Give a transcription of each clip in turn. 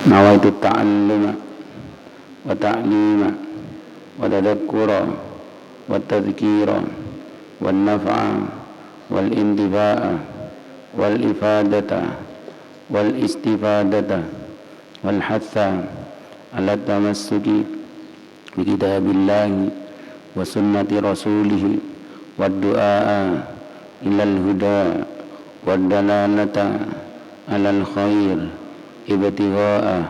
nawaitu ta'alluma wa ta'lima wa tadakkura wa tadhkira wa naf'a wal intifa'a wal ifadata wal istifadata wal hatha ala tamassuki bi kitabillahi wa sunnati rasulih wa du'a ilal huda wa dalalata alal khair ibtigha'a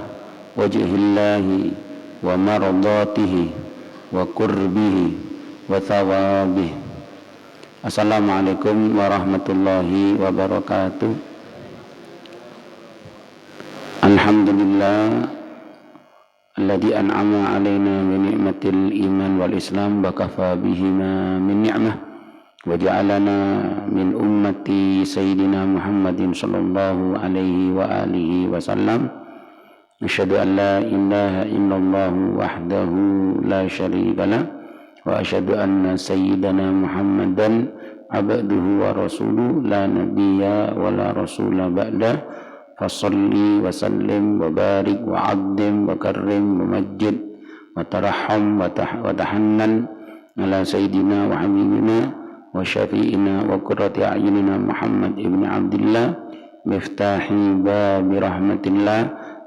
wajhillahi wa mardatihi wa qurbihi wa thawabihi. Assalamualaikum warahmatullahi wabarakatuh. Alhamdulillah alladzi an'ama 'alaina bi ni'matil iman wal islam wa kafa bihima min ni'mah wa ja'alana min ummati sayyidina Muhammadin sallallahu alaihi wa alihi wasallam. Asyhadu an la ilaha illallah wahdahu la syarika lah wa asyhadu anna sayyidana Muhammadan abduhu wa rasuluhu la nabiyya wa la rasula ba'da. Fasalli wa sallim wa barik wa 'azzim wa karrim wa majjid wa tarahham wa tahannan ala sayyidina wa habibina wa syafi'ina wa qurrati a'yunina Muhammad ibn Abdillah miftahi babi rahmatillah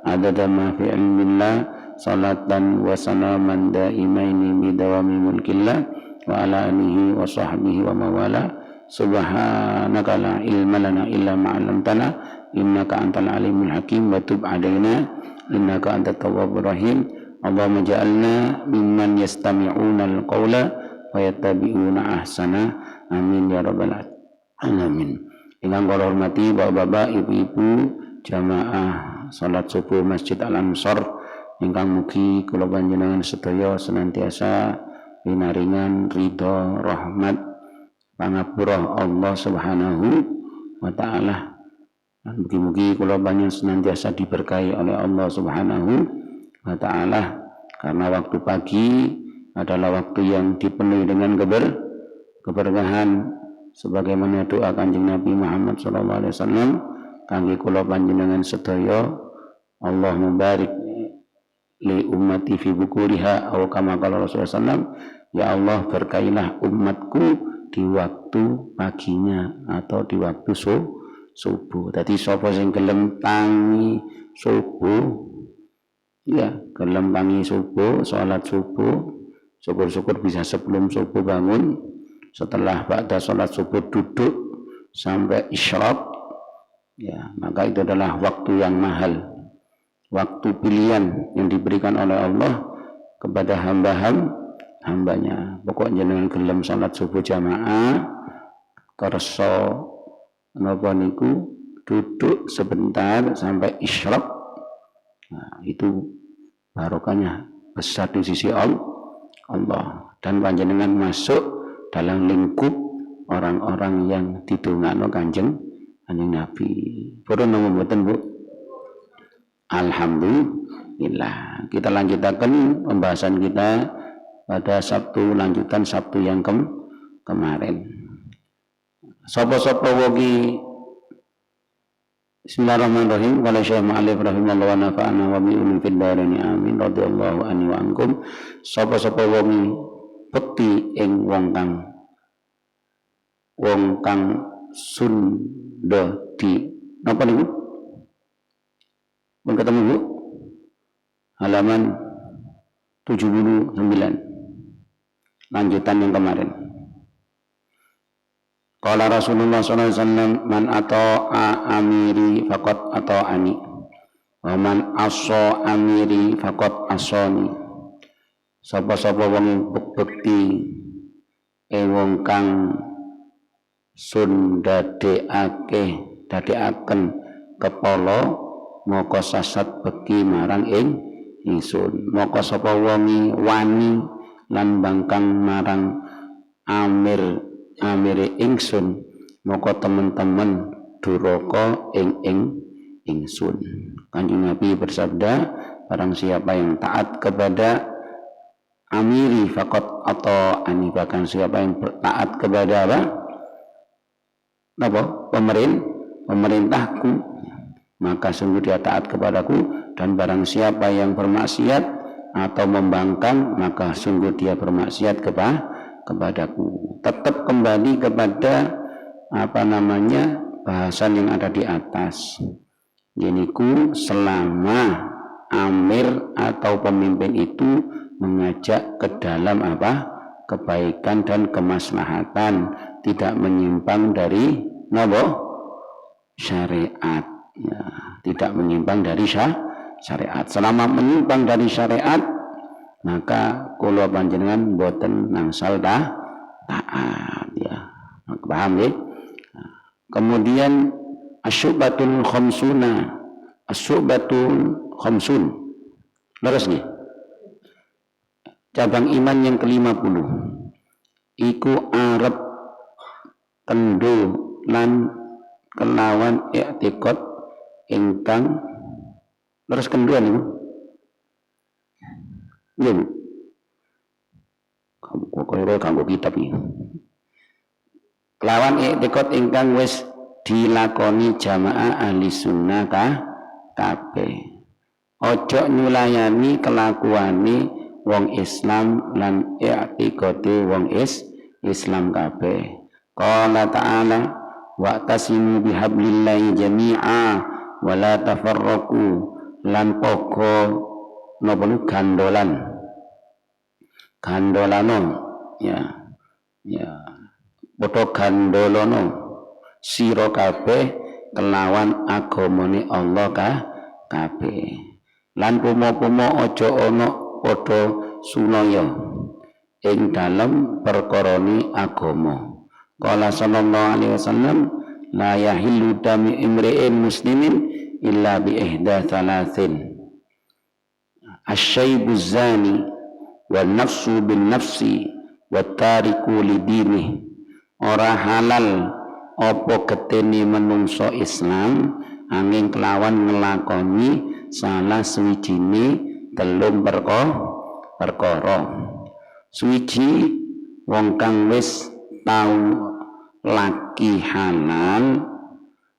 adada ma fi ilmillah salatan wa salaman daimaini bidawami mulkillah wa ala alihi wa sahbihi wa mawala. Subhanaka la ilma lana illa ma 'allamtana innaka antal alimul hakim wa tub 'alaina innaka antat tawwabur rahim. Allahumma ja'alna mimman yastami'una al-qawla wa yattabi'una ahsana. Amin ya rabbal alamin. Ingkang kula hormati bapak-bapak, ibu-ibu jamaah salat subuh Masjid Al-Ansor ingkang mugi kula panjenengan sedaya senantiasa pinaringan ridha rahmat pangapura Allah Subhanahu wa taala. Mugi-mugi kula panjenengan senantiasa diberkahi oleh Allah Subhanahu wa taala, karena waktu pagi adalah waktu yang dipenuhi dengan keberkahan, sebagaimana doa Kanjeng Nabi Muhammad sallallahu alaihi wasallam kangge kula panjenengan sedaya, Allahumma barik li ummati fi bukuriha aw kama qala Rasulullah sallallahu, ya Allah berkailah umatku di waktu paginya atau di waktu subuh. Dadi sapa sing gelem tangi subuh, ya gelem tangi subuh, salat subuh, syukur-syukur bisa sebelum subuh bangun, setelah ba'da salat subuh duduk sampai isyraq, ya maka itu adalah waktu yang mahal, waktu pilihan yang diberikan oleh Allah kepada hambanya. Pokoknya dengan gelem salat subuh jamaah kersa napa niku duduk sebentar sampai isyraq, nah itu barokahnya besar di sisi Allah, dan panjenengan masuk dalam lingkup orang-orang yang didongakno Kanjeng Nabi. Purun napa mboten, Bu? Alhamdulillah. Kita lanjutaken pembahasan kita pada Sabtu, lanjutan Sabtu yang kemarin. Sapa-sapa wongi Bismillahirrahmanirrahim. Qala Syekh Ma'alif rahimahullah wa nafa'ana wa bi ulil fid darain amin radhiyallahu anhu wa ankum. Sapa-sapa wongi bekti ing wong kang sunda di napa niku? Pun ketemu Bu? Halaman 79. Lanjutan yang kemarin. Qala Rasulullah sallallahu alaihi wasallam, man ata'a amiri faqad ata'ani wa man asa amiri faqad asani. Sapa-sapa wong bekti wong kang sun dadekaken kepala maka sasat bekti marang ingsun. Maka sapa wongi wani lan bangkang marang amire ingsun, maka teman-teman duraka ingsun. Kanjeng Nabi bersabda, barang siapa yang taat kepada amiri faqad ata'ani, bahkan siapa yang taat kepada apa? Pemerintahku, maka sungguh dia taat kepadaku, dan barang siapa yang bermaksiat atau membangkang, maka sungguh dia bermaksiat kepadaku. Tetap kembali kepada bahasan yang ada di atas. Yaitu selama amir atau pemimpin itu mengajak ke dalam kebaikan dan kemaslahatan, tidak menyimpang dari syariat, ya, tidak menyimpang dari syariat. Selama menyimpang dari syariat, maka kula panjenengan boten nangsal taat, ya. Paham ya? Kemudian asyubatul khamsuna, asyubatul khamsun, leres nih. Cabang iman yang ke-50 iku arep kendo lan kelawan i'tiqad ingkang leres kenduan niku. Nggih. Kamu kanggo kitab iki. Kelawan i'tiqad ingkang wis dilakoni jamaah ahli sunnah kabeh. Ojo nyulayani kelakuane wong Islam lan i'tiqade wong Islam kabeh. Qala ta'ala wa'tasimu bihablillahi jami'a wa la tafarraqu, lan pogo napa gandolano ya padha gandolono sira kabeh kelawan agamane Allah kabeh, lan pomo-pomo aja ana padha sunaya ing dalem perkarane agama. Qala sallallahu alaihi wasallam la yahillu dami imri'in muslimin illa bi ihda thalathin asyaibu zani wan nafsu bin nafsi wat tariku lidini. Ora halal apa getene menungso Islam angin kelawan ngelakoni salah suwijine telung perkara. Suwiji wong kang wis tau laki halal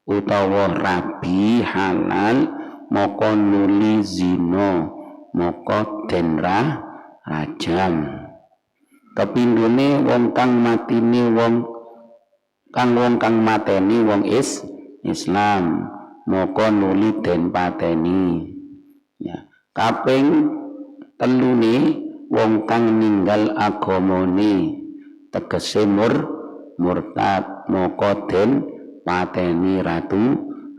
utawa rabi halal moko nuli zina moko den rajam. Kepindhone wong kang matine wong kang mateni wong Islam moko nuli den pateni, ya. Kaping telune wong kang ninggal agamane tegese murtad moko den pateni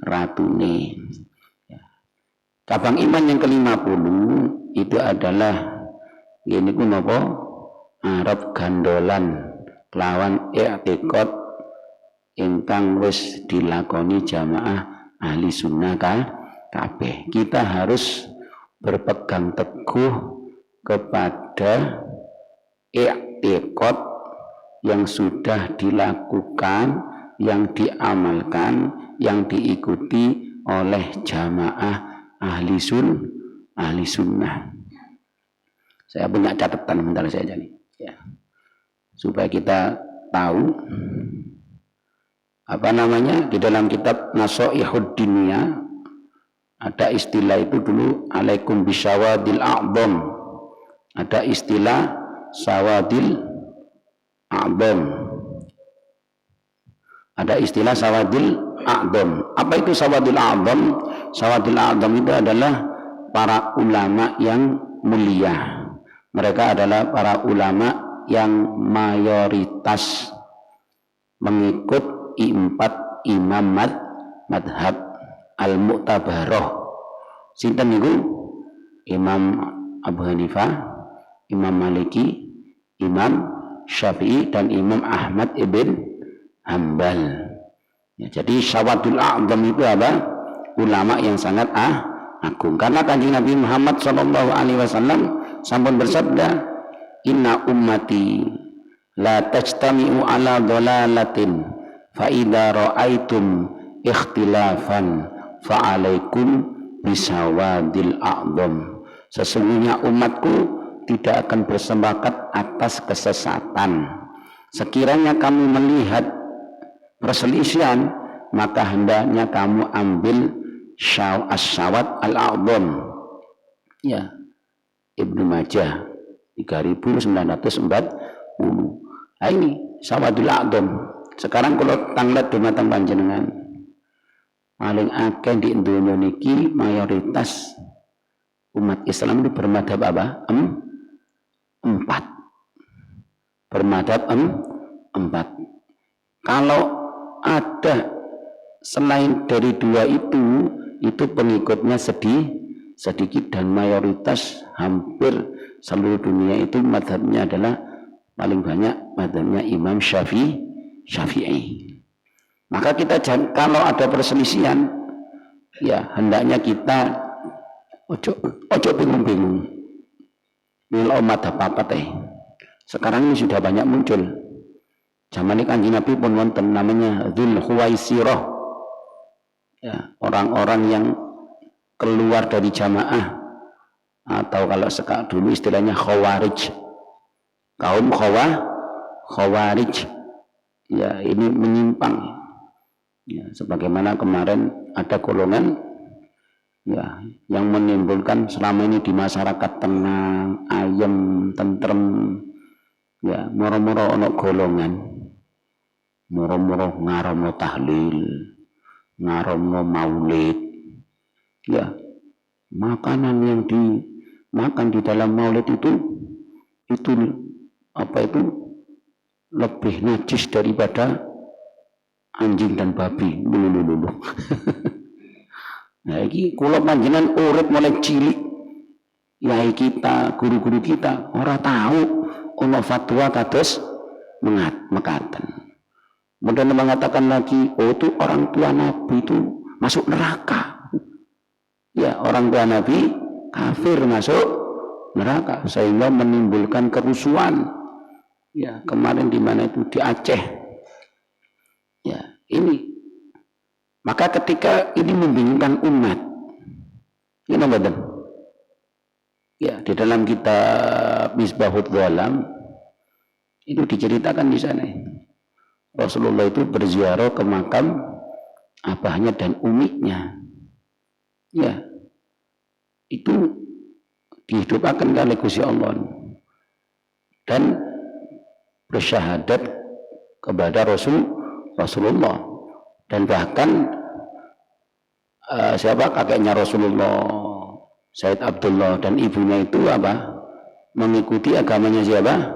ratune. Cabang iman yang ke-50 itu adalah ini ku napa arep gandolan lawan i'tiqad ingkang wis dilakoni jamaah ahli sunnah kabeh. Kita harus berpegang teguh kepada i'tiqad yang sudah dilakukan, yang diamalkan, yang diikuti oleh jamaah ahli sunnah. Saya punya catatan bentar saja nih, ya, supaya kita tahu di dalam kitab Nasaihud Diniyah ada istilah itu dulu, alaikum bisyawadil a'dham. Ada istilah sawadil a'dham. Ada istilah sawadil a'dham. Apa itu sawadil a'dham? Sawadil a'dham itu adalah para ulama yang mulia. Mereka adalah para ulama yang mayoritas mengikut empat imam madhab al-mu'tabaroh. Sinten niku? Imam Abu Hanifah, Imam Maliki, Imam Syafi'i, dan Imam Ahmad ibn Hanbal. Ya, jadi syawadul a'dham itu apa? Ulama yang sangat agung. Karena Kanjeng Nabi Muhammad SAW sampun bersabda, inna ummati la tajtami'u ala dhalalatin fa idza ra'aitum ikhtilafan fa alaikum bisawadil a'dham. Sesungguhnya umatku tidak akan bersepakat atas kesesatan. Sekiranya kamu melihat perselisihan, maka hendaknya kamu ambil As-Sawat Al-A'dham. Ya, Ibnu Majah 3940. Nah ini Sawadul A'dham. Sekarang kalau tanglet dumateng panjenengan paling akeh di dunia niki mayoritas umat Islam itu bermadhab apa? Empat. Bermadhab empat. Kalau ada selain dari dua itu pengikutnya sedikit dan mayoritas hampir seluruh dunia itu madhabnya adalah paling banyak madhabnya Imam Syafi'i. Maka kita kalau ada perselisihan, ya hendaknya kita ojo bingung-bingung. Mila madhab apa teh? Sekarang ini sudah banyak muncul. Zaman ini Kanjeng Nabi pun wonten namanya Dzul Khuwaisirah. Ya, orang-orang yang keluar dari jamaah atau kalau sekarang dulu istilahnya Khawarij. Kaum Khawarij. Ya, ini menyimpang. Ya, sebagaimana kemarin ada golongan ya yang menimbulkan selama ini di masyarakat tenang, ayem, tentrem, ya moro-moro ono golongan, moro-moro ngaramno tahlil, ngaramno maulid, ya makanan yang dimakan di dalam maulid itu apa itu lebih najis daripada anjing dan babi. Lulu. Nah, ini kula panjenengan urip mulai cilik, yai kita, guru-guru kita ora tahu ono fatwa kados mekaten. Kemudian mengatakan lagi, oh itu orang tua Nabi itu masuk neraka. Ya, orang tua Nabi kafir masuk neraka sehingga menimbulkan kerusuhan. Ya, kemarin di mana itu di Aceh. Ya, ini. Maka ketika ini membingungkan umat, ini betul. Ya, di dalam kitab Misbahul Dhalam itu diceritakan di sana. Rasulullah itu berziarah ke makam abahnya dan umiknya. Ya, itu dihidupkan oleh Gusti Allah dan bersyahadat kepada Rasulullah. Dan bahkan siapa kakeknya Rasulullah, Said Abdullah, dan ibunya itu apa? Mengikuti agamanya siapa?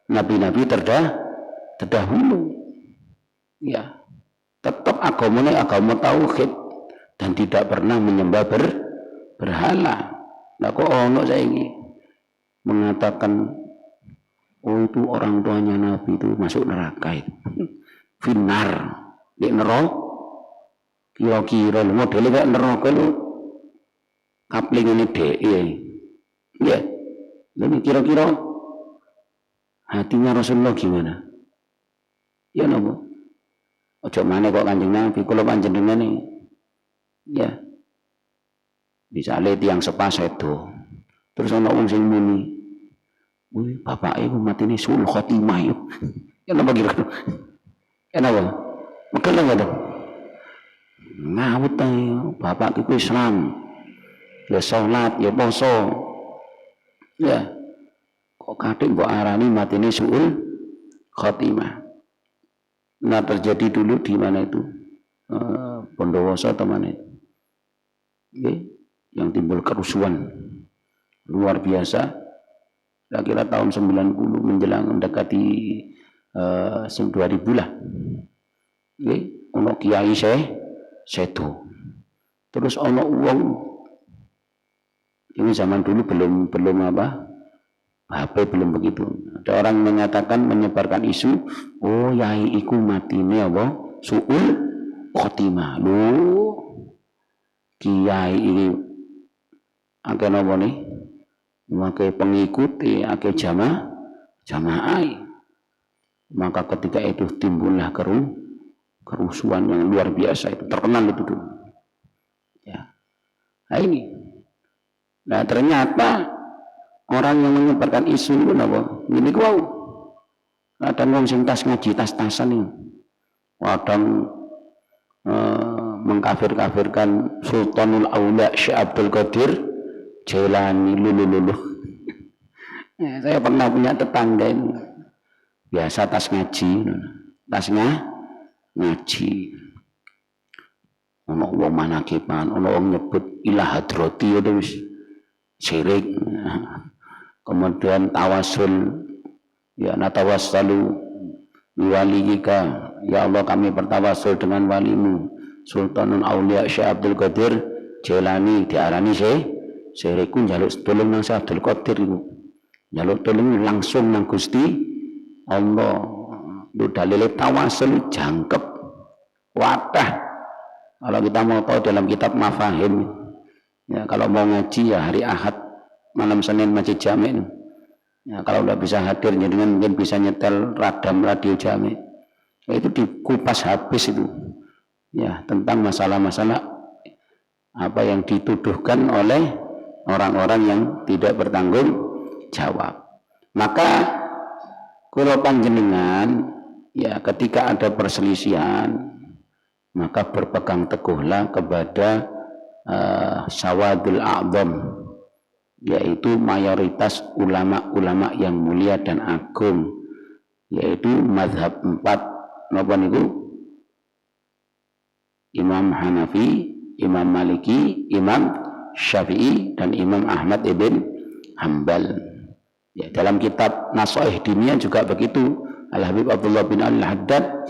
Nabi-nabi terdahulu. Ya, tetap agamanya agama tauhid dan tidak pernah menyembah berhala. Nah kok ono saya ini mengatakan oh itu orang tuanya Nabi itu masuk neraka itu. Finar. Di neraka kira-kira modelnya kayak neraka lu kapling ini dek ya ini kira-kira hatinya Rasulullah gimana ya nopo ojo mana kok Kanjeng Nabi kalau panjenengan ini ya misalnya tiang sepas itu terus ana wong sing muni wih bapak iku mati ini sul khotimah ya nopo kira-kira ya nopo mungkin enggak ada ngawut ayo bapak itu Islam ya sholat ya poso ya kok kadang mbok arani mati ini suul khotimah. Nah terjadi dulu di mana itu Bondowoso atau mana itu yang timbul kerusuhan luar biasa. Saya kira tahun 90 menjelang mendekati 2000 lah. Ono kiai sedo. Terus ono uang. Ini zaman dulu belum apa? HP belum begitu. Ada orang menyatakan menyebarkan isu, oh yai iku matine apa? Suul khotimah. Lho. Kiai ini akeh napa nih? Akeh pengikuti, akeh jamaah. Maka ketika itu timbullah kerusuhan yang luar biasa itu terkenal itu dulu. Ya. Nah ini. Nah ternyata orang yang menyebarkan isu itu apa? Ini wow. Kadang wong sing tas ngaji tas-tasan ini. Kadang mengkafir-kafirkan Sultanul Aulia Syekh Abdul Qadir Jailani lulu. Saya pernah punya tetangga ini biasa tas ngaji, ono wong manakipan, ono wong nyebut ilah hadrati itu wis syirik. Kemudian tawasul, ya natawassalu biwaliyika, ya Allah kami bertawasul dengan walimu Sultanul Aulia Syekh Abdul Qadir Jailani, diarani syirik ku njaluk tulung nang Syekh Abdul Qadir iku. Njaluk tulung langsung nang Gusti Allah. Itu dalile tawasul jangkep. Wadah. Kalau kita mau tahu dalam kitab Mafahim, ya kalau mau ngaji ya hari Ahad malam Senin Masjid Jami. Ya, kalau udah bisa hadir jadi mungkin bisa nyetel radam radio Jami. Ya, itu dikupas habis itu. Ya, tentang masalah-masalah apa yang dituduhkan oleh orang-orang yang tidak bertanggung jawab. Maka kula panjenengan ya ketika ada perselisihan maka berpegang teguhlah kepada Sawadul A'zam, yaitu mayoritas ulama-ulama yang mulia dan agung, yaitu mazhab 4 napa niku? Imam Hanafi, Imam Maliki, Imam Syafi'i dan Imam Ahmad ibn Hanbal. Ya, dalam kitab Nasaih Diniyah juga begitu. Al-Habib Abdullah bin Al-Haddad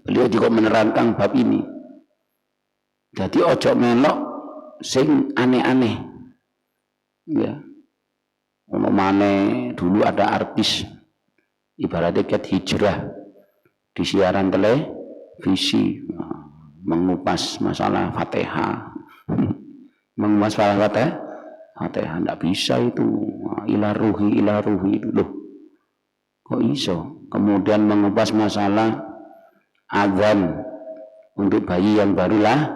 beliau juga menerangkan bab ini. Jadi ojo melok sing aneh-aneh. Ya. Ono maneh dulu ada artis ibaratnya ket hijrah di siaran televisi mengupas masalah Fatihah. Mengupas masalah Fatihah enggak bisa itu. Ila ruhi itu loh. Kok iso? Kemudian mengupas masalah azan untuk bayi yang barulah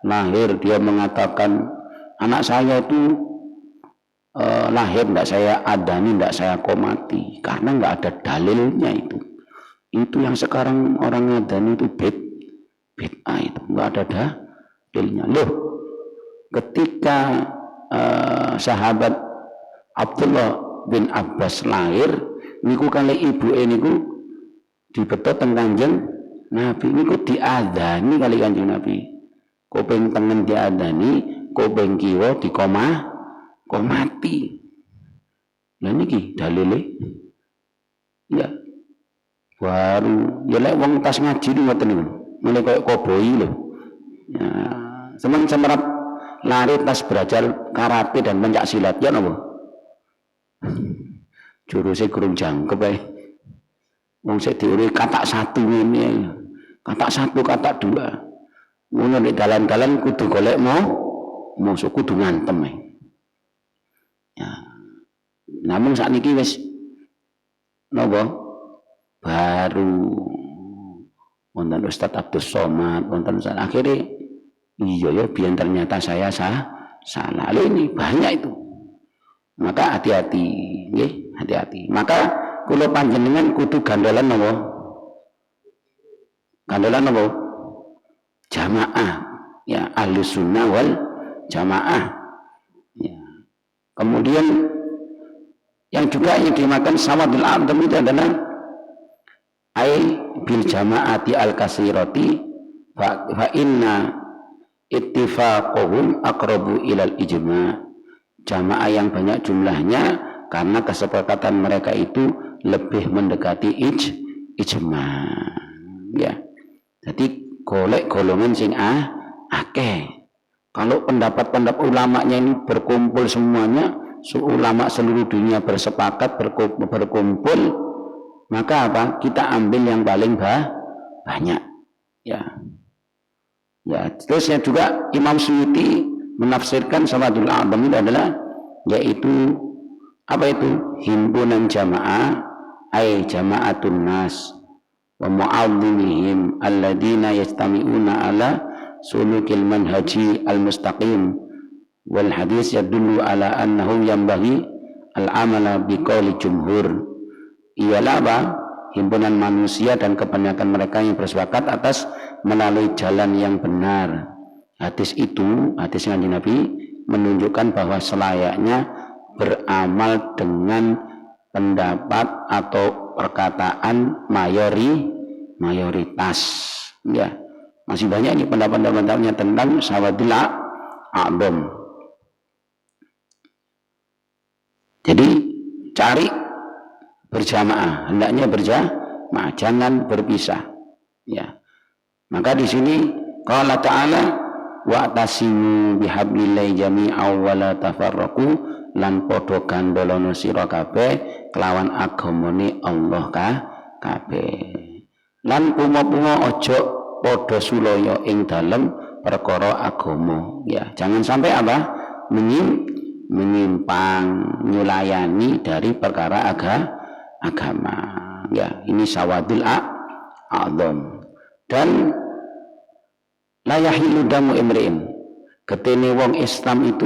lahir, dia mengatakan anak saya itu lahir tidak saya adani, tidak saya komati, karena nggak ada dalilnya itu yang sekarang orang adani itu bid'ah, itu nggak ada dalilnya. Loh, ketika sahabat Abdullah bin Abbas lahir niku kali ibu niku dibetot teng Kanjeng Nabi, niku diadani kali Kanjeng Nabi. Kuping tengen diadani, kuping kiwa dikomati. Lah niki dalile. Ya. Baru ya lek wong tas ngaji ngoten niku. Mulai koyo koboi lho. Ya, semen semerap lari tas belajar karate dan pencak silat ya napa? Juruse kurang jangkep ae. Wong sik diuri katak 1 ngene. Katak 1, katak 2. Ngono nek dalan-dalan kudu golek musuh kudu ngantem ae. Ya. Namun sakniki wis napa? Baru wonten Ustaz Abdul Somad, wonten akhirnya iya ya biyen ternyata saya salah. Ini banyak itu. Maka hati-hati, nggih, hati-hati. Maka kula panjenengan kudu gandolan napa? Gandolan napa? Jamaah. Ya, Ahlus Sunnah wal Jamaah. Ya. Kemudian yang juga yang dimakan Sawadul A'zam itu adalah bil jamaati al-kasirati fa inna ittifaqahum aqrabu ilal ijma'. Jamaah yang banyak jumlahnya karena kesepakatan mereka itu lebih mendekati ijma'. Ya. Jadi golek golongan sing akeh. Kalau pendapat-pendapat ulamanya ini berkumpul semuanya, ulama seluruh dunia bersepakat berkumpul, maka apa? Kita ambil yang paling banyak. Ya. Ya, terusnya juga Imam Suyuti menafsirkan Sawadul A'zam itu adalah yaitu apa itu? Himpunan jamaah ay jama'atun nas wa mu'adzimihim alladziina yastami'una ala sulukil manhaji al-mustaqim wal hadis yadullu ala annahu yanbaghi al-amala biqauli jumhur. Ialah apa? Himpunan manusia dan kebanyakan mereka yang bersepakat atas melalui jalan yang benar. Hadis Kanjeng Nabi menunjukkan bahwa selayaknya beramal dengan pendapat atau perkataan mayoritas. Ya, masih banyak ini pendapat-pendapatnya tentang sawadil a'dham. Jadi cari berjamaah, hendaknya berjamaah, jangan berpisah. Ya. Maka di sini qala ta'ala wa'tasimu bihablillahi jami'an wa la tafarraqu, lan padha gandolono sira kabeh kelawan agamane Allah kabeh. Lan pumo-pumo aja padha sulaya ing dalem perkara agama. Ya, jangan sampai apa? Menyimpang, nyulayani dari perkara agama. Ya, ini sawadil a'dham. Dan la yahilu damu imri'in, ketene wong Islam itu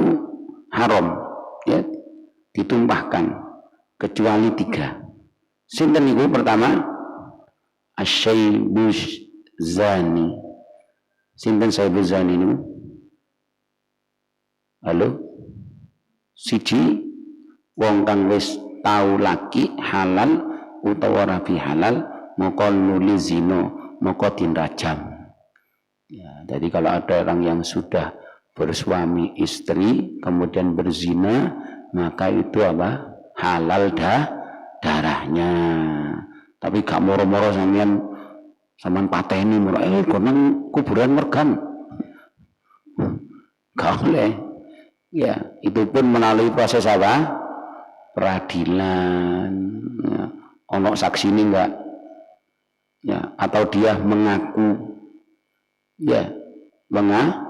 haram, ya, ditumpahkan kecuali 3. Sinten niku? Pertama, asyaibuz zani. Sinten saibuz zani niku? Halo? Siji wong kang wis tau laki halal utawa rabi halal maka nuli zina, maka dirajam. Ya, jadi kalau ada orang yang sudah bersuami istri kemudian berzina, maka itu apa? Halal darahnya. Tapi gak moro-moro sampean pateni moro konang kuburan mergam. Gak boleh. Ya, itu pun melalui proses apa? Peradilan. Ya, ono saksi ini enggak? Ya, atau dia mengaku. Ya, mengaku.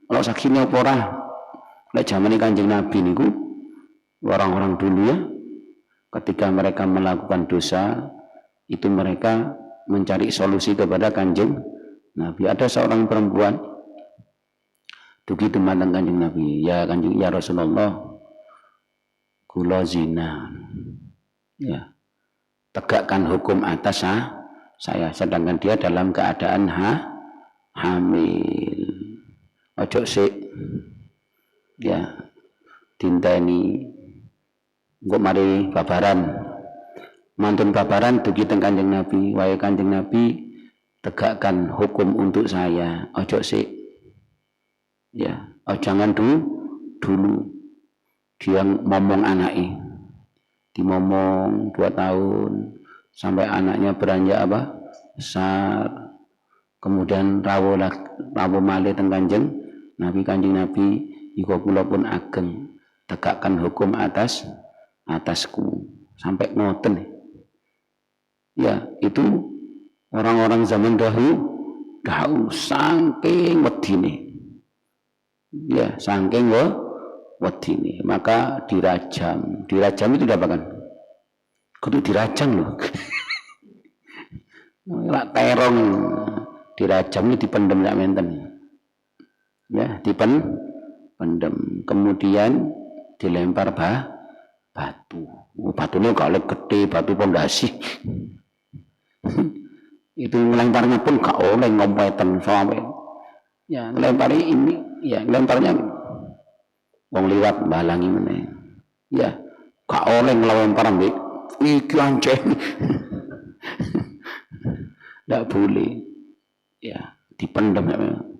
Kalau saksinya apa ora? Lek zaman Kanjeng Nabi niku orang-orang dulu ya, ketika mereka melakukan dosa itu mereka mencari solusi kepada Kanjeng Nabi. Ada seorang perempuan dugi dumateng Kanjeng Nabi, ya Rasulullah, kula zina. Ya. Tegakkan hukum atas saya, sedangkan dia dalam keadaan hamil. Ojo sik. Ya. Dinteni engko mari babaran. Mantun babaran dugi teng Kanjeng Nabi, wae Kanjeng Nabi tegakkan hukum untuk saya. Ojo sik. Ya, jangan dulu dia ngomong anaknya, dimomong 2 tahun sampai anaknya beranjak apa? Besar. Kemudian rawuh malih teng Kanjeng Kanjeng Nabi iku kula pun ageng tegakkan hukum atasku sampai ngoten. Ya, itu orang-orang zaman dahulu saking wedine. Ya, saking wedine, maka dirajam. Dirajam itu diapakan? Kudu dirajam loh. Lak terong dirajam itu dipendem sak menten. Ya, dipendem. Kemudian dilempar batu. Batunya gak gede, batu pondasi. Itu lemparnya pun gak oleh ngompeten sampai. Ya, lempari ini, ya lemparnya wong liwat balangi meneh. Ya, gak oleh ngelempar mbek iki ancen. Ndak boleh. Ya, dipendam,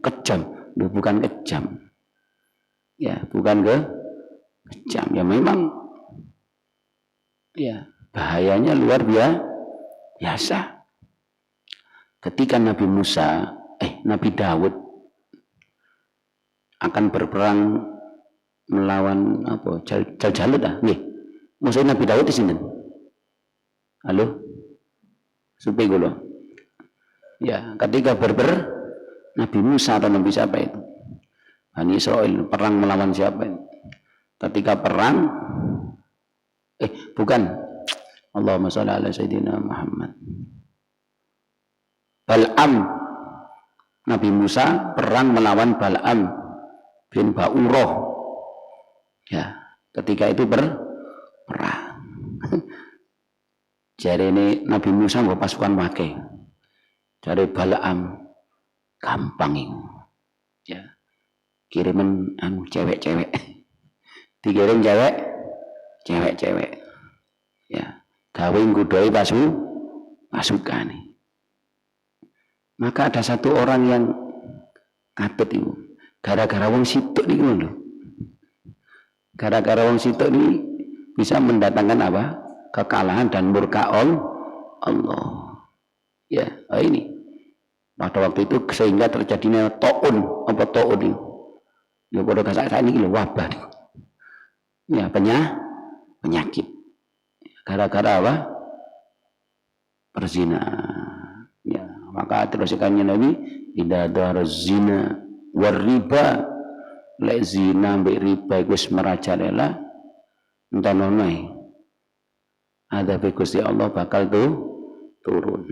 kejam. Bukan kejam. Ya, bukan kejam. Ya memang ya bahayanya luar biasa. Ketika Nabi Daud akan berperang melawan apa? Jalut nggih. Musuh Nabi Daud di sini. Halo? Supaya kula. Ya, ketika Nabi Musa atau Nabi siapa itu? Bani Israel perang melawan siapa itu? Ketika perang bukan. Allahumma shalli ala sayyidina Muhammad. Bal'am. Nabi Musa perang melawan Bal'am bin Ba'urah. Ya, ketika itu perang. Jadi ini Nabi Musa bawa pasukan wakil. Cari Balaam gampang itu. Ya. Kiriman cewek-cewek. Dikirim cewek-cewek. Ya. Gawe nggodhoi pasukan. Maka ada satu orang yang katut itu. Gara-gara wong situk niku lho. Gara-gara wong situk ini bisa mendatangkan apa? Kekalahan dan murka Allah. Ya, ini. Pada waktu itu sehingga terjadinya taun, apa taun ini? Ya pada saat ini wabah. Ya, penyakit. Gara-gara apa? Perzina. Ya, maka teruskannya Nabi, idza daraz zina war riba, lek zina mbek riba iku wis merajalela, entanono ada Gusti Allah bakal turun.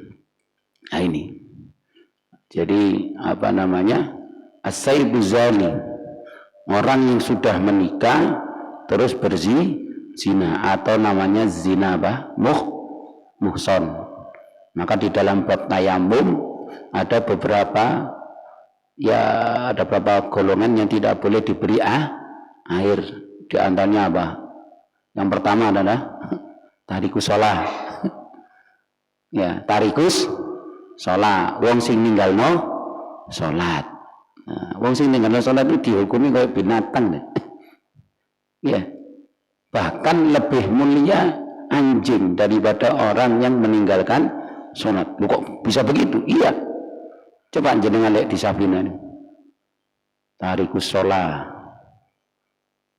Nah ini. Jadi apa namanya? As-sayyibu zani. Orang yang sudah menikah terus berzina atau namanya zina apa? Muhson. Maka di dalam bab tayamum ada beberapa golongan yang tidak boleh diberi air. Di antaranya apa? Yang pertama adalah tarikus sholat. Ya, tarikus sholat. Wong sing ninggalno sholat. Nah, wong sing ninggalno sholat itu dihukumi kayak binatang deh. Ya. Bahkan lebih mulia anjing daripada orang yang meninggalkan sholat. Lu kok bisa begitu? Iya. Coba jenengan lihat di Sabrina ini. Tarikus sholat.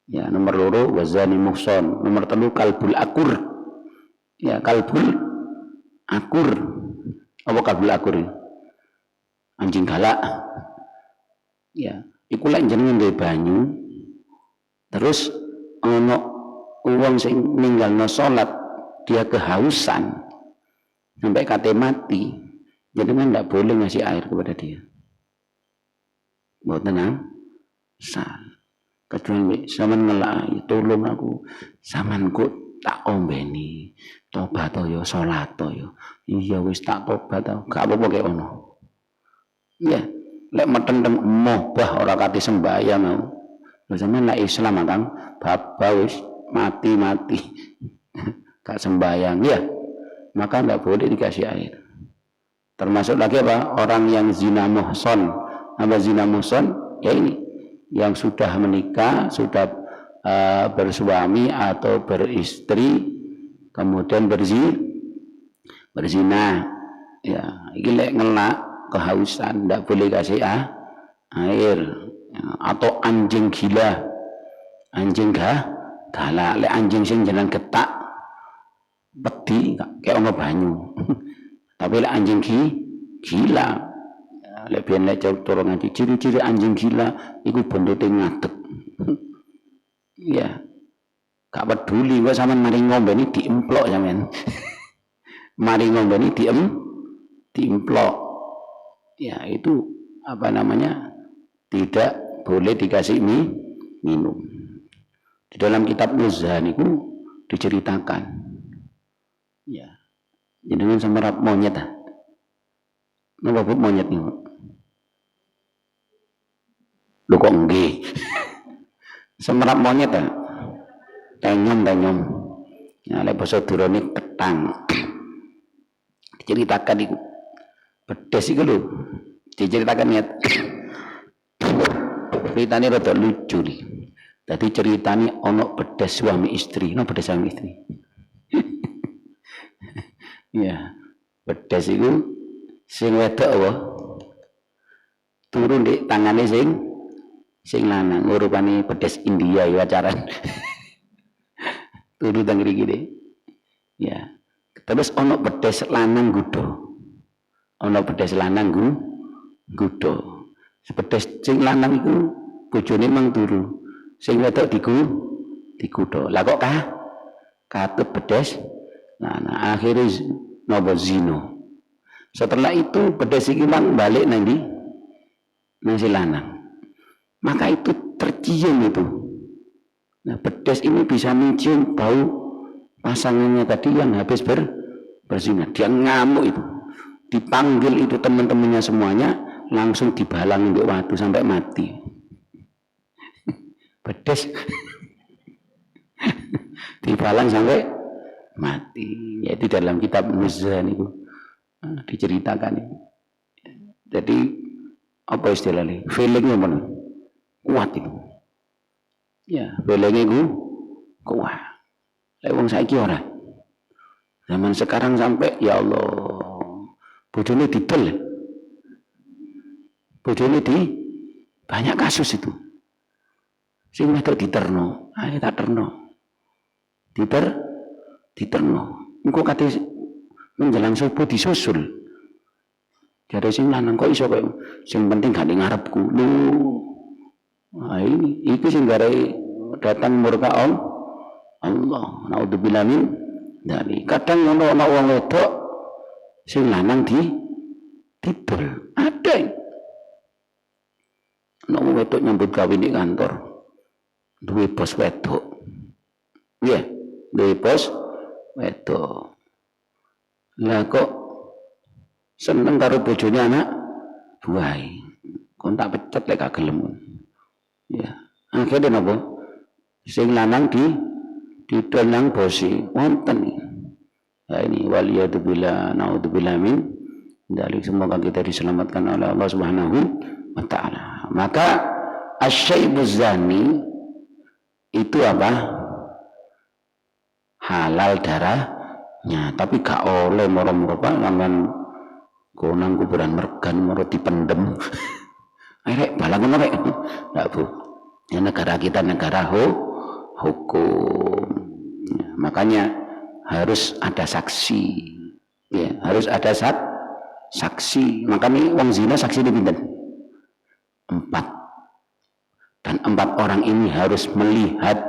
Ya, nomor loro wazani muhson. Nomor 3 kalbul akur. Ya, kalbul akur. Apa kalbul akur ini? Anjing galak. Ya, iku lek jenengan duwe banyu. Terus ana wong sing ninggalno salat, dia kehausan sampai kate mati. Jenengan ndak boleh ngasih air kepada dia. Mboten sal. Kecuali sampean ngelak, tolong aku, sampean kok tak ombeni, tobat yo salat yo. Iya wis tak tobat to, gak apa-apa kek ono. Iya, lek meteng mohbah ora kate sembahyang mau. Lha sampean lek Islam Kang, baba wis mati. Gak sembahyang ya. Maka ndak boleh dikasih air. Termasuk lagi apa? Orang yang zina muhson. Apa zina muhson? Ya ini yang sudah menikah, sudah bersuami atau beristri, kemudian berzina. Ya, iki lek ngelak kehausan, ndak boleh kasih air. Ya, atau anjing gila, anjing galak, lek anjing sing jalan getak, peti kayak ono banyu. Tapi lek anjing gila, lek biyen lek turun ngaji ciri-ciri anjing gila iku bentuke ngadeg. Ya. Gak peduli kok sampean mari ngombeni diemplok sampean. Mari ngombeni diemplok. Ya, itu apa namanya? Tidak boleh dikasih minum. Di dalam kitab Muzan itu diceritakan. Ya. Jenengan sama monyet ah. Napa monyet niku? Lho kok nggih. Semerap monyet ta? Tenyom. Ya lek basa durane ketang. Diceritakan iku. Bedes iku lho. Diceritakan ya. Ceritane rada lucu nih. Dadi ceritane ana bedes suami istri. No bedes suami istri. Ya. Bedes iku sing wedok apa? Turun di tangane sing lanang ngurupane bedes India ya acaran. Turun tang mriki. Ya. Terus ono bedes lanang gudo. Ono bedes lanang gudo. Bedes sing lanang iku bojone mang turu. Sing wedok digudo. Lah kok katut bedes. Nah, akhirnya nopo zino. Setelah itu bedes iki mang balik nang si lanang. Maka itu tercium itu. Nah, bedes ini bisa mencium bau pasangannya tadi yang habis berzina. Dia ngamuk itu. dipanggil itu teman-temannya semuanya, langsung dibalang untuk waktu sampai mati. Pedes. Dibalang sampai mati. Yaitu dalam kitab Muzan itu diceritakan. Jadi apa istilahnya? Feelingnya mana? Kuat itu. Ya, feelingnya itu kuat. Lek wong saiki ora. Zaman sekarang sampai ya Allah, bojone didel. Bojone di banyak kasus itu. Sing wedok diterno, ayo tak terno. Diterno. Engko kate menjelang subuh disusul. Jare sing lanang kok iso kok sing penting gak ning ngarepku. Lho. Nah ini sing garai datang murka Allah. Naudzubillah min dari kadang ono wong wedok sing lanang didol. Ada. Ono wong wedok nyambut gawe di kantor. Duwe bos wedok. Nggih, duwe bos wedok. Lah kok seneng karo bojone anak buahe. Kon tak pecat lek gak gelem. Ya, akhirnya napa? Sing lanang didol nang bosi wonten. Ya ini waliyatubillah naudzubillah min dzalik, semoga kita diselamatkan oleh Allah Subhanahu wa taala. Maka asyaibuz zani itu apa? Halal darahnya, tapi gak oleh moro-moro Pak sampean konang kuburan mergan moro dipendem. Rek balang rek. Enggak, Bu. Ya, negara kita negara hukum. Ya, makanya harus ada saksi. Ya, harus ada saksi. Makanya wong zina saksi di pinten? 4. Dan 4 orang ini harus melihat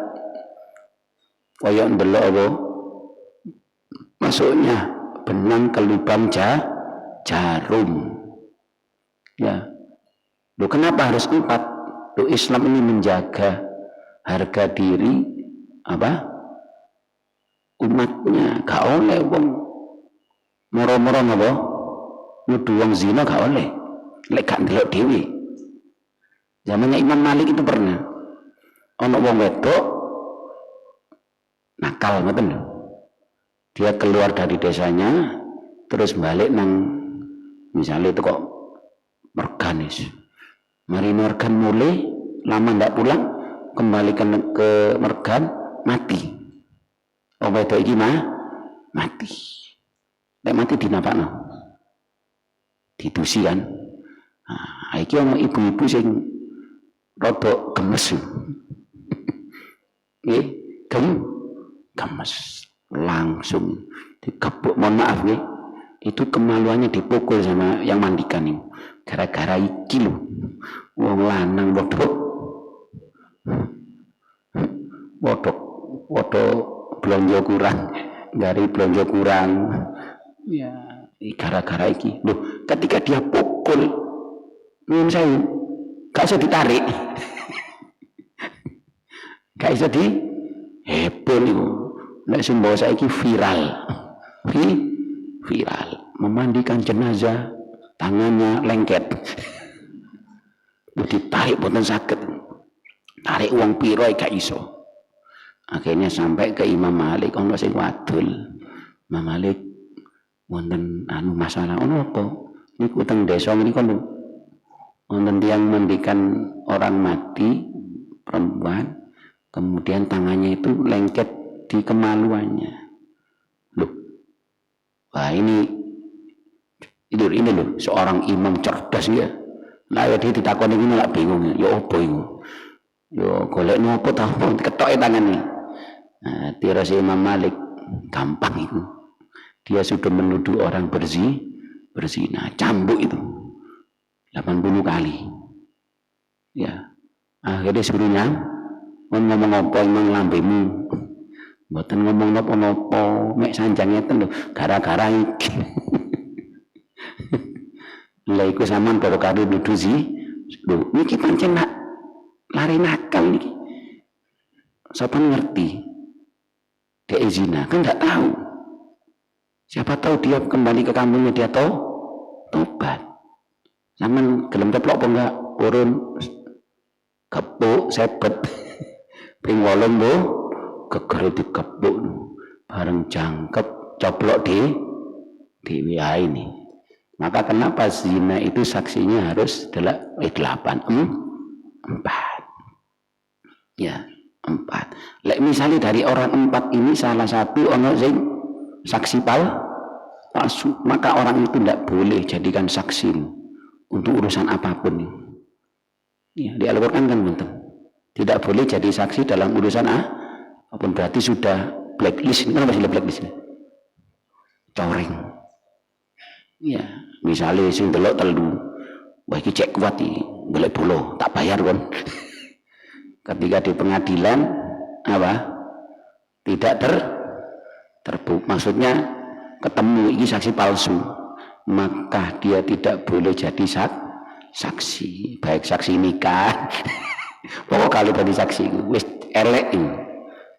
kaya ndelok apa? Masuknya benang ke lubang jarum. Ya. Loh, kenapa harus 4? Loh, Islam ini menjaga harga diri apa? Umatnya. Gak oleh wong moro-moro napa? Nuduh wong zina gak oleh. Lek gak ndelok dhewe. Zamannya Imam Malik itu pernah ana wong wedok nakal ngoten lho. Dia keluar dari desanya terus balik nang misalnya itu kok merganis. Mari mergan mulai lama ndak pulang, kembalikan ke mergan mati. Wong wedok iki mati. Nek mati dinapakno? Didusi kan. Nah, iki ono ibu-ibu sing rada gemes. Nggih, gemes. Langsung dikepuk, mohon maaf nggih. Itu kemaluannya dipukul sama yang mandikan ini. Gara-gara iki lho. Wong lanang Wodok blonjo kurang. Dari blonjo kurang. Ya, gara-gara iki. Loh, ketika dia pukul, nyuwun saya gak bisa ditarik. Gak bisa heboh niku. Nek sembawa saiki viral. Viral. Memandikan jenazah, tangannya lengket. Ditarik boten saged. Tarik uang piro gak iso. Akhirnya sampai ke Imam Malik, ono sing wadul. Imam Malik wonten masalah ono apa? Niku teng desa niki lho. Wonten tiyang mandikan orang mati perempuan, kemudian tangannya itu lengket di kemaluannya. Loh. Wah, ini loh seorang imam cerdas ya. Nah, ya dia ditakoni iki malah bingung. Ya apa iku? Ya golek nopo ta ketoke tangane. Nah, tira si Imam Malik gampang itu. Dia sudah menuduh orang berzina, cambuk itu 80 kali. Ya. Akhirnya suruh ngomong apa emang lambemu. Mboten ngomong napa-napa, mek sanjang ngeten lho, gara-gara iki. Lha iku sampean baru kali nuduh lho, niki pancen lari nakal niki. Siapa ngerti? Dia zina, kan enggak tahu. Siapa tahu dia kembali ke kampungnya dia tahu tobat. Sampeyan gelem ceplok apa enggak? Urun kepuk sepet ping 8 lho geger dikepuk bareng jangkep coplok di WA ini. Maka kenapa zina itu saksinya harus 4? Ya, 4. Lek misalnya dari orang 4 ini salah satu ono sing saksi palsu, maka orang itu tidak boleh jadikan saksi untuk urusan apapun. Ya, di Al-Quran kan betul. Tidak boleh jadi saksi dalam urusan apapun, berarti sudah blacklist. Kenapa sih blacklist? Coreng. Ya, misalnya sing delok telu, wah iki cek kuat iki, golek bolo, tak bayar kon. Ketika di pengadilan apa? Tidak terbukti, maksudnya ketemu ini saksi palsu, maka dia tidak boleh jadi saksi, baik saksi nikah pokok kali tadi saksi wis elek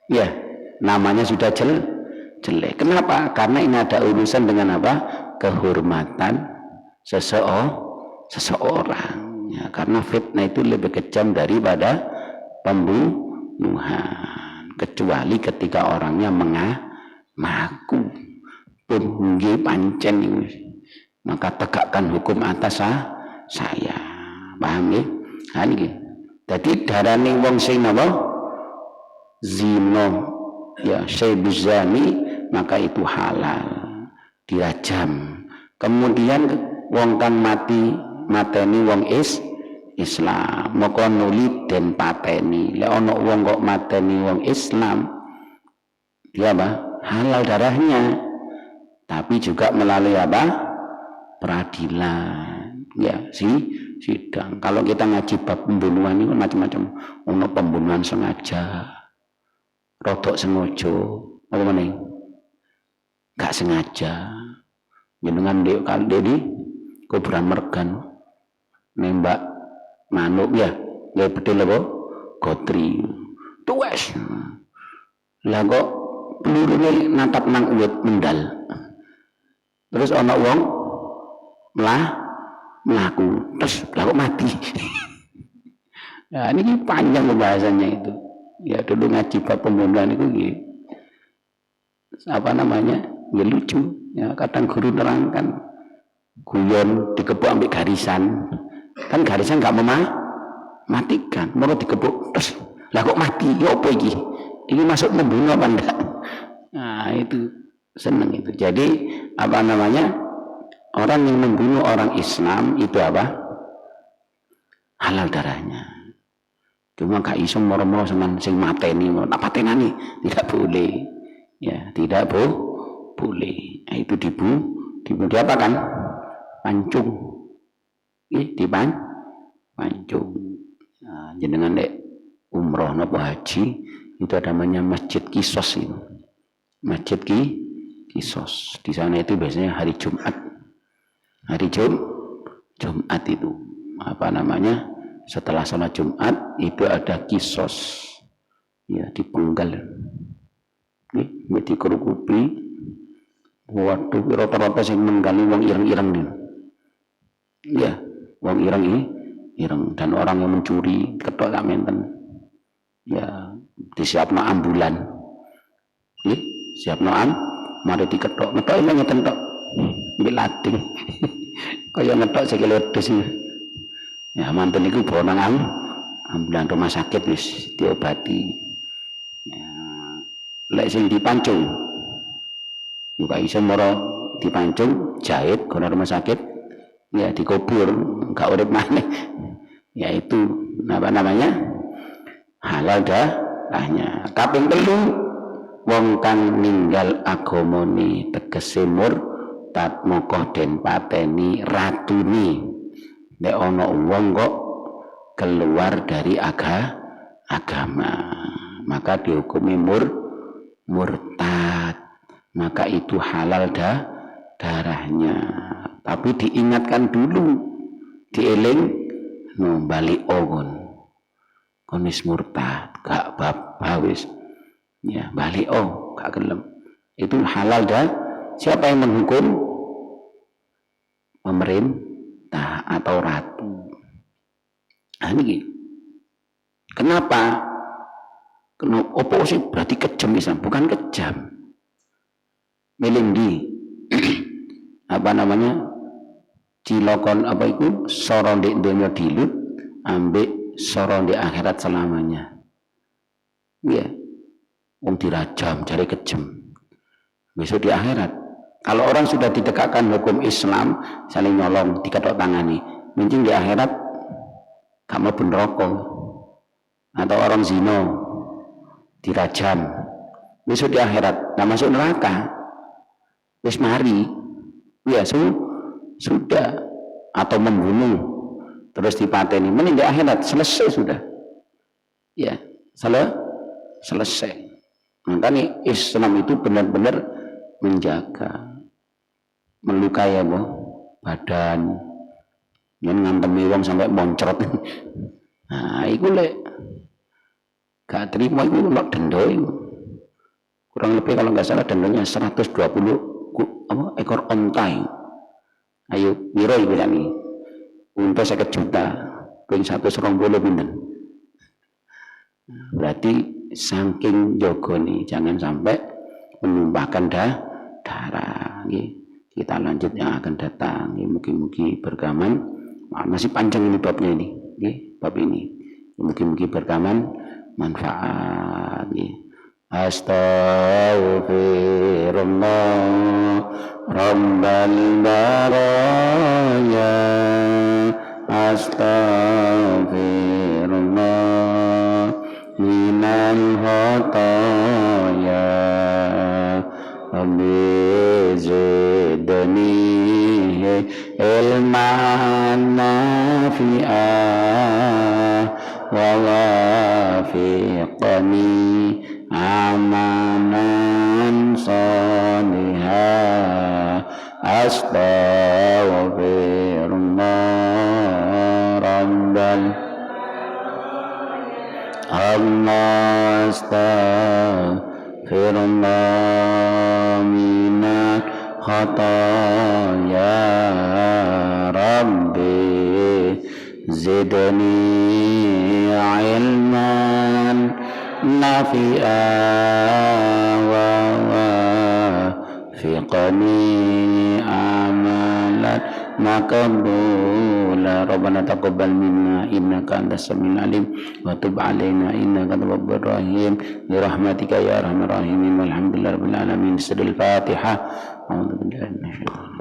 ya, namanya sudah jelek. Kenapa? Karena ini ada urusan dengan apa? Kehormatan seseorang ya, karena fitnah itu lebih kejam daripada pembunuhan, kecuali ketika orangnya mengaku pun nggih pancen maka tegakkan hukum atas saya. Paham nggih? Ha niki. Dadi darane wong sing napa zina ya sebuzani maka itu halal dirajam. Kemudian wong kang mateni wong Islam maka nuli den pateni. Lek ana wong kok mateni wong Islam dia apa? Halal darahnya, tapi juga melalui apa? Peradilan ya, sidang. Kalau kita ngaji bab pembunuhan itu macam-macam. Ono pembunuhan sengaja, rodok sengaja, apa meneh? Gak sengaja. Jenengan dek kali dedi kuburan mergan nembak manuk ya, ya betul apa? Gotri. Tuwes. Lah kok pelurune natap nang uwit mendal. Terus ana wong melaku terus lah kok mati. Nah, ini panjang pembahasannya itu. Ya dulu ngaji bab pembunuhan itu gitu. Apa namanya? Ya lucu. Ya kadang guru terangkan guyon dikepuk ambil garisan. Kan garisan enggak mematikan, mau dikepuk terus lah kok mati. Ya apa iki? Ini masuk membunuh apa enggak? Nah, itu seneng itu. Jadi apa namanya? Orang yang membunuh orang Islam itu apa? Halal darahnya. Cuma gak iso moro-moro senang sing mateni, tak patenani, tidak boleh. Ya, tidak boleh. Nah, itu diapakan? Pancung. Pancung. Nah, jenengan dek umroh napa haji itu namanya Masjid Qisas itu. Masjid Qisas. Di sana itu biasanya hari Jumat. Hari Jumat itu apa namanya? Setelah sholat Jumat itu ada Qisas. Ya, dipenggal. Nggih, dikerukupi. Waduh, rata-rata sing menggali wong ireng-ireng nih. Ya, wong ireng dan orang yang mencuri ketok tak menten. Ya, disiapno ambulan. Nggih, siapno mari diketok. Ngetok iki ngeten tok. Nggih lading. Kaya ngetok sikile wedhus iki. Ya, manten iku bawa nang ambulan rumah sakit wis diobati. Ya, lek sing dipancung juga iso moro dipancung jahit kono rumah sakit ya dikubur gak urip maneh. Ya itu apa namanya? Halal darahnya. Kaping 3 wong kang ninggal agamane tegese murtad moko den pateni ratune. Nek ana wong kok keluar dari agama maka dihukumi murtad, maka itu halal darahnya. Tapi diingatkan dulu, dieling balik konis murtad gak babawis ya balik gak gelem itu halal dah. Siapa yang menghukum? pemerintah atau ratu. Nah ini kenapa? Oposisi berarti kejam Islam, bukan kejam. Melindi apa namanya? Cilokon apa itu? Soron di dunia dilut, ambek soron di akhirat selamanya. Iya. Wong dirajam, cari kejam. Besok di akhirat. Kalau orang sudah ditegakkan hukum Islam, saling nyolong, diketok tangani. Mungkin di akhirat kamu pun rokok. Atau orang zino dirajam. Besok di akhirat, nggak masuk neraka. Wis mari. Ya sudah. Atau membunuh. Terus dipateni. Mending di akhirat, selesai sudah. Ya, selesai. Makanya Islam itu benar-benar menjaga, melukai apa? Badan. Yang ngantemi wong sampai moncrot. Nah, itu lek gak terima itu nak denda itu. Kurang lebih kalau nggak salah dendanya 120 ekor onta. Ayo, miro ibu ini. Untuk 50 juta, ping 120 pinten. Berarti saking jogo nih, jangan sampai menumpahkan darah. Kita lanjut yang akan datang. Mungkin berkaman. Masih panjang ini babnya ini. Bab ini. Mungkin berkaman. Manfaat. Astaghfirullah Rabbal baraya. Astaghfirullah minal khataya. Rabbi zidni ilman nafi'ah wa wafiqni amalan salihah. Astaghfirullah Rabbal Allah astaghfirullah minal khataya. Rabbi zidni ilman nafi'ah wa wafiqni amalan maqbula. Rabbana taqabbal minna innaka antas samiul alim wa tub alaina innaka tawwabur rahim bi rahmatika ya arhamar rahimin walhamdulillahi rabbil alamin. Al-Fatihah. A'udzu billahi minasyaitonir rajim.